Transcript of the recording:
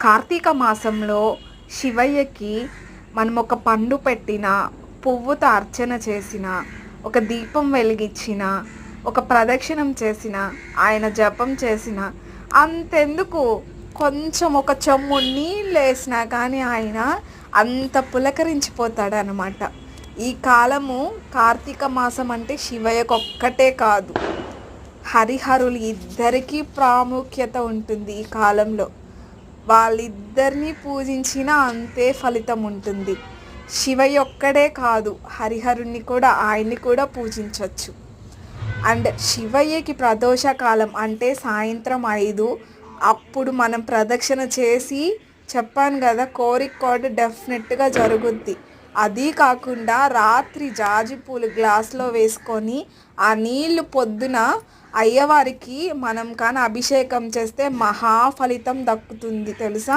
కార్తీక మాసంలో శివయ్యకి మనం ఒక పండు పెట్టిన, పువ్వుతో అర్చన చేసిన, ఒక దీపం వెలిగించిన, ఒక ప్రదక్షిణం చేసిన, ఆయన జపం చేసిన, అంతెందుకు కొంచెం ఒక చెమ్ము నీళ్ళు వేసినా కానీ ఆయన అంత పులకరించిపోతాడనమాట. ఈ కాలము కార్తీక మాసం అంటే శివయ్యకు ఒక్కటే కాదు, హరిహరులు ఇద్దరికీ ప్రాముఖ్యత ఉంటుంది. ఈ కాలంలో వాళ్ళిద్దరినీ పూజించినా అంతే ఫలితం ఉంటుంది. శివయ్య ఒక్కడే కాదు, హరిహరుణ్ణి కూడా, ఆయన్ని కూడా పూజించవచ్చు. అండ్ శివయ్యకి ప్రదోషకాలం అంటే సాయంత్రం 5, అప్పుడు మనం ప్రదక్షిణ చేసి, చెప్పాను కదా, కోరిక డెఫినెట్గా జరుగుద్ది. అది కాకుండా రాత్రి జాజి పూలు గ్లాస్లో వేసుకొని ఆ నీళ్లు పొద్దున అయ్యవారికి మనం కానీ అభిషేకం చేస్తే మహా ఫలితం దక్కుతుంది తెలుసా.